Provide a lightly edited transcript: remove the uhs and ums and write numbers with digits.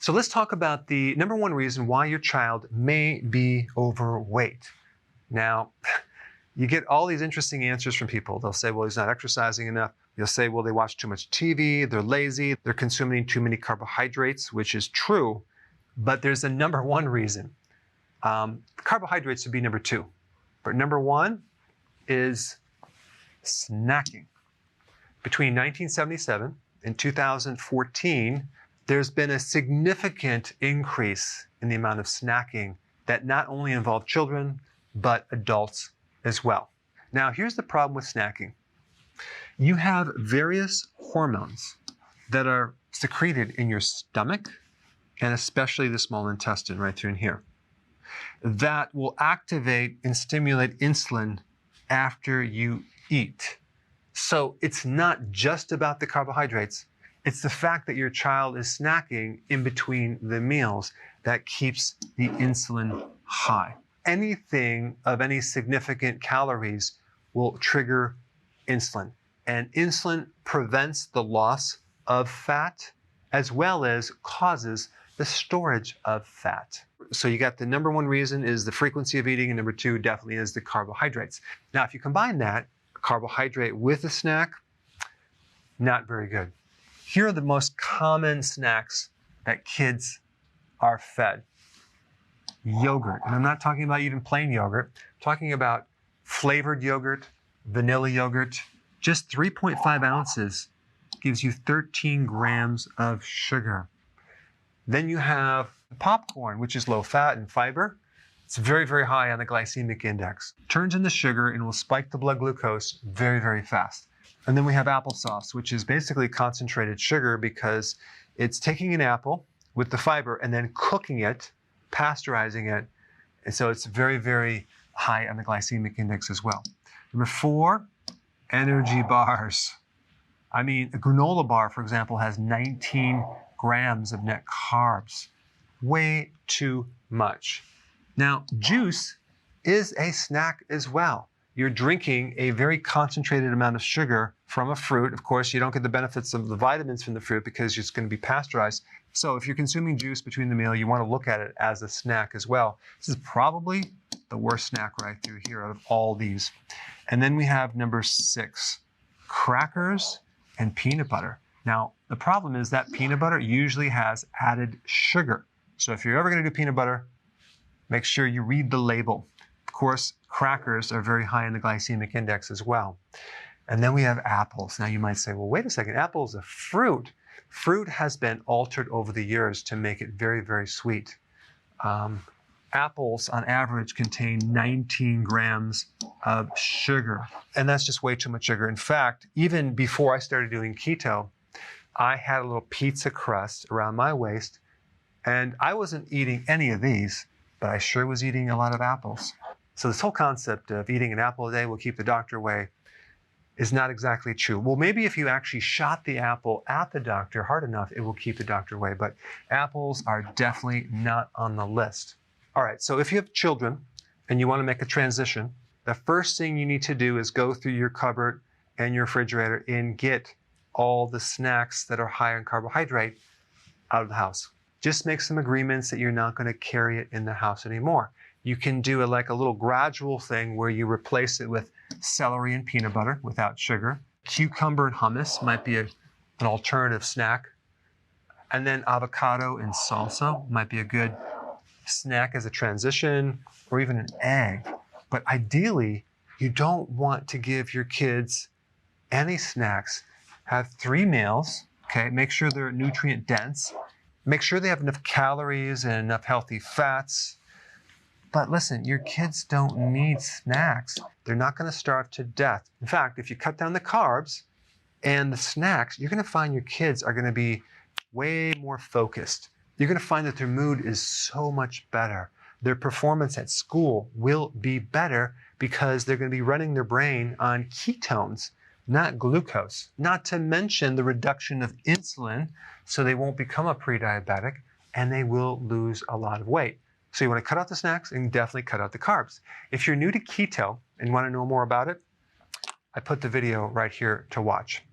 So let's talk about the number one reason why your child may be overweight. Now, you get all these interesting answers from people. They'll say, well, he's not exercising enough. You'll say, well, they watch too much TV, they're lazy, they're consuming too many carbohydrates, which is true, but there's a number one reason. Carbohydrates would be number two, but number one is snacking. Between 1977 and 2014, there's been a significant increase in the amount of snacking that not only involve children, but adults as well. Now, here's the problem with snacking. You have various hormones that are secreted in your stomach, and especially the small intestine right through in here, that will activate and stimulate insulin after you eat. So it's not just about the carbohydrates. It's the fact that your child is snacking in between the meals that keeps the insulin high. Anything of any significant calories will trigger insulin. And insulin prevents the loss of fat as well as causes the storage of fat. So you got the number one reason is the frequency of eating, and number two definitely is the carbohydrates. Now, if you combine that, carbohydrate with a snack, not very good. Here are the most common snacks that kids are fed. Yogurt, and I'm not talking about even plain yogurt. I'm talking about flavored yogurt, vanilla yogurt. Just 3.5 ounces gives you 13 grams of sugar. Then you have popcorn, which is low fat and fiber. It's very, very high on the glycemic index. Turns into sugar and will spike the blood glucose very, very fast. And then we have applesauce, which is basically concentrated sugar because it's taking an apple with the fiber and then cooking it, pasteurizing it. And so it's very, very high on the glycemic index as well. Number four, energy bars. I mean, a granola bar, for example, has 19 grams of net carbs. Way too much. Now, juice is a snack as well. You're drinking a very concentrated amount of sugar from a fruit. Of course, you don't get the benefits of the vitamins from the fruit because it's going to be pasteurized. So if you're consuming juice between the meal, you want to look at it as a snack as well. This is probably the worst snack right through here out of all these. And then we have number six, crackers and peanut butter. Now, the problem is that peanut butter usually has added sugar. So if you're ever going to do peanut butter, make sure you read the label. Of course, crackers are very high in the glycemic index as well. And then we have apples. Now you might say, well, wait a second, apple is a fruit. Fruit has been altered over the years to make it very, very sweet. Apples on average contain 19 grams of sugar, and that's just way too much sugar. In fact, even before I started doing keto, I had a little pizza crust around my waist, and I wasn't eating any of these, but I sure was eating a lot of apples. So this whole concept of eating an apple a day will keep the doctor away is not exactly true. Well, maybe if you actually shot the apple at the doctor hard enough, it will keep the doctor away, but apples are definitely not on the list. All right, so if you have children and you want to make a transition, the first thing you need to do is go through your cupboard and your refrigerator and get all the snacks that are high in carbohydrate out of the house. Just make some agreements that you're not going to carry it in the house anymore. You can do like a little gradual thing where you replace it with celery and peanut butter without sugar. Cucumber and hummus might be an alternative snack. And then avocado and salsa might be a good snack as a transition, or even an egg. But ideally, you don't want to give your kids any snacks. Have 3 meals, okay? Make sure they're nutrient dense. Make sure they have enough calories and enough healthy fats. But listen, your kids don't need snacks. They're not going to starve to death. In fact, if you cut down the carbs and the snacks, you're going to find your kids are going to be way more focused. You're going to find that their mood is so much better. Their performance at school will be better because they're going to be running their brain on ketones, not glucose. Not to mention the reduction of insulin, so they won't become a pre-diabetic, and they will lose a lot of weight. So you want to cut out the snacks and definitely cut out the carbs. If you're new to keto and want to know more about it, I put the video right here to watch.